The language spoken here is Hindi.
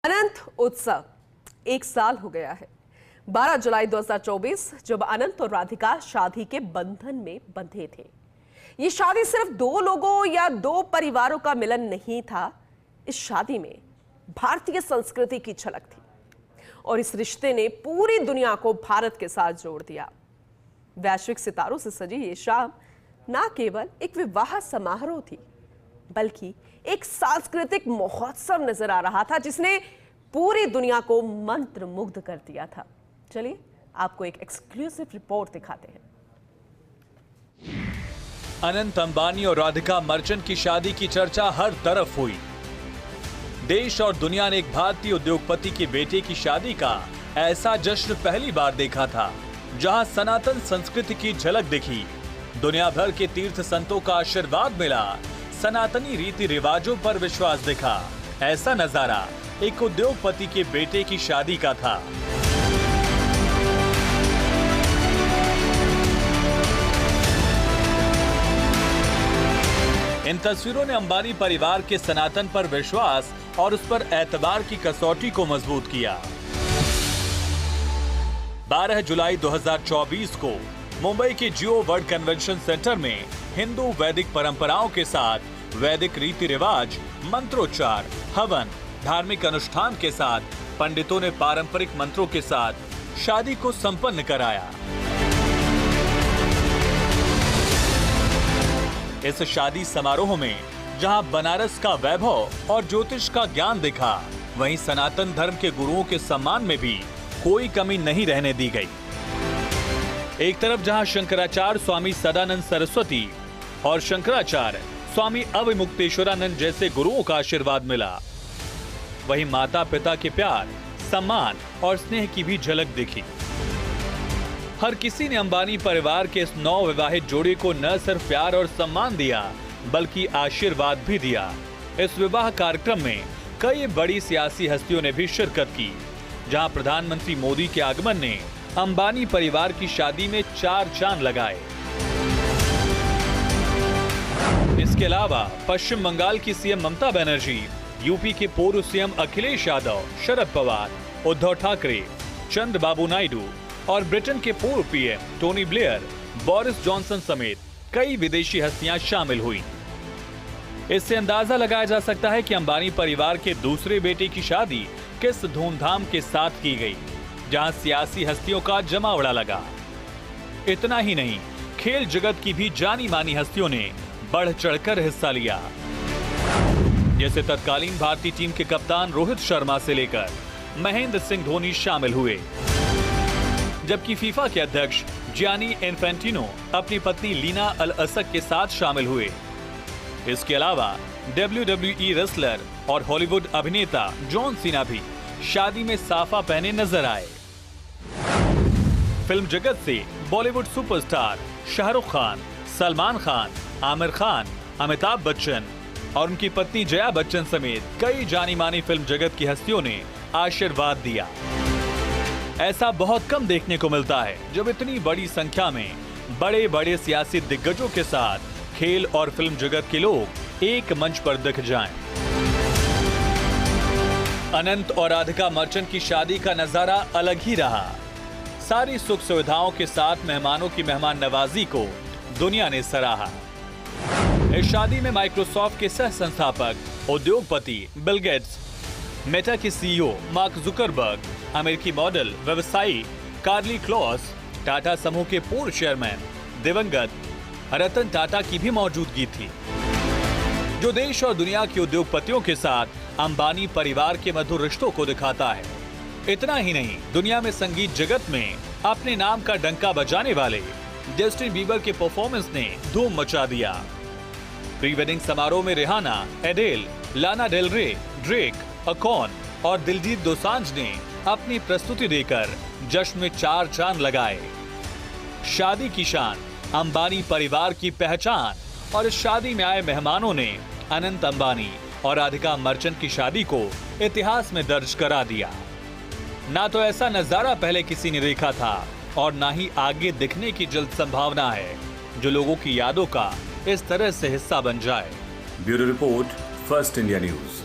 अनंत उत्सव 1 साल हो गया है। 12 जुलाई 2024 जब अनंत और राधिका शादी के बंधन में बंधे थे। ये शादी सिर्फ दो लोगों या दो परिवारों का मिलन नहीं था। इस शादी में भारतीय संस्कृति की झलक थी और इस रिश्ते ने पूरी दुनिया को भारत के साथ जोड़ दिया। वैश्विक सितारों से सजी ये शाम ना केवल एक विवाह समारोह थी, बल्कि एक सांस्कृतिक महोत्सव नजर आ रहा था जिसने पूरी दुनिया को मंत्रमुग्ध कर दिया था। चलिए आपको एक एक्सक्लूसिव रिपोर्ट दिखाते हैं। अनंत अंबानी और राधिका मर्चेंट की शादी की चर्चा हर तरफ हुई। देश और दुनिया ने एक भारतीय उद्योगपति के बेटे की शादी का ऐसा जश्न पहली बार देखा था, जहां सनातन संस्कृति की झलक दिखी। दुनिया भर के तीर्थ संतों का आशीर्वाद मिला, सनातनी रीति रिवाजों पर विश्वास दिखा। ऐसा नजारा एक उद्योगपति के बेटे की शादी का था। इन तस्वीरों ने अंबानी परिवार के सनातन पर विश्वास और उस पर एतबार की कसौटी को मजबूत किया। 12 जुलाई 2024 को मुंबई के जियो वर्ल्ड कन्वेंशन सेंटर में हिंदू वैदिक परंपराओं के साथ वैदिक रीति रिवाज, मंत्रोच्चार, हवन, धार्मिक अनुष्ठान के साथ पंडितों ने पारंपरिक मंत्रों के साथ शादी को संपन्न कराया। इस शादी समारोह में जहां बनारस का वैभव और ज्योतिष का ज्ञान दिखा, वहीं सनातन धर्म के गुरुओं के सम्मान में भी कोई कमी नहीं रहने दी गई। एक तरफ जहां शंकराचार्य स्वामी सदानंद सरस्वती और शंकराचार्य स्वामी अविमुक्तेश्वरानंद जैसे गुरुओं का आशीर्वाद मिला, वहीं माता पिता के प्यार, सम्मान और स्नेह की भी झलक दिखी। हर किसी ने अंबानी परिवार के इस नवविवाहित जोड़ी को न सिर्फ प्यार और सम्मान दिया, बल्कि आशीर्वाद भी दिया। इस विवाह कार्यक्रम में कई बड़ी सियासी हस्तियों ने भी शिरकत की, जहां प्रधानमंत्री मोदी के आगमन ने अंबानी परिवार की शादी में 4 चांद लगाए। इसके अलावा पश्चिम बंगाल की सीएम ममता बनर्जी, यूपी के पूर्व सीएम अखिलेश यादव, शरद पवार, उद्धव ठाकरे, चंद्रबाबू नायडू और ब्रिटेन के पूर्व PM Tony Blair, Boris Johnson समेत कई विदेशी हस्तियां शामिल हुई। इससे अंदाजा लगाया जा सकता है कि अंबानी परिवार के दूसरे बेटे की शादी किस धूमधाम के साथ की गई, जहां सियासी हस्तियों का जमावड़ा लगा। इतना ही नहीं, खेल जगत की भी जानी मानी हस्तियों ने बढ़ चढ़कर हिस्सा लिया। जैसे तत्कालीन भारतीय टीम के कप्तान रोहित शर्मा से लेकर महेंद्र सिंह धोनी शामिल हुए, जबकि फीफा के अध्यक्ष जियानी इन्फेंटिनो अपनी पत्नी लीना अल असक के साथ शामिल हुए। इसके अलावा WWE रेसलर और हॉलीवुड अभिनेता जॉन सीना भी शादी में साफा पहने नजर आए। फिल्म जगत से बॉलीवुड सुपरस्टार शाहरुख खान, सलमान खान, आमिर खान, अमिताभ बच्चन और उनकी पत्नी जया बच्चन समेत कई जानी मानी फिल्म जगत की हस्तियों ने आशीर्वाद दिया। ऐसा बहुत कम देखने को मिलता है जब इतनी बड़ी संख्या में बड़े बड़े सियासी दिग्गजों के साथ खेल और फिल्म जगत के लोग एक मंच पर दिख जाएं। अनंत और राधिका मर्चेंट की शादी का नजारा अलग ही रहा। सारी सुख सुविधाओं के साथ मेहमानों की मेहमान नवाजी को दुनिया ने सराहा। इस शादी में माइक्रोसॉफ्ट के सह संस्थापक उद्योगपति बिल गेट्स, मेटा के सीईओ मार्क जुकरबर्ग, अमेरिकी मॉडल व्यवसायी कार्ली क्लॉस, टाटा समूह के पूर्व चेयरमैन दिवंगत रतन टाटा की भी मौजूदगी थी, जो देश और दुनिया के उद्योगपतियों के साथ अंबानी परिवार के मधुर रिश्तों को दिखाता है। इतना ही नहीं, दुनिया में संगीत जगत में अपने नाम का डंका बजाने वाले जस्टिन बीबर के परफॉर्मेंस ने धूम मचा दिया। प्री वेडिंग समारोह में रिहाना, एडेल, लाना डेल रे, ड्रेक, अकॉन और दिलजीत दोसांझ ने अपनी प्रस्तुति देकर जश्न में 4 चांद लगाए। शादी की शान, अंबानी परिवार की पहचान और इस शादी में आए मेहमानों ने अनंत अंबानी और राधिका मर्चेंट की शादी को इतिहास में दर्ज करा दिया। ना तो ऐसा नजारा पहले किसी ने देखा था और ना ही आगे दिखने की जल्द संभावना है, जो लोगों की यादों का इस तरह से हिस्सा बन जाए। Bureau report, first India news.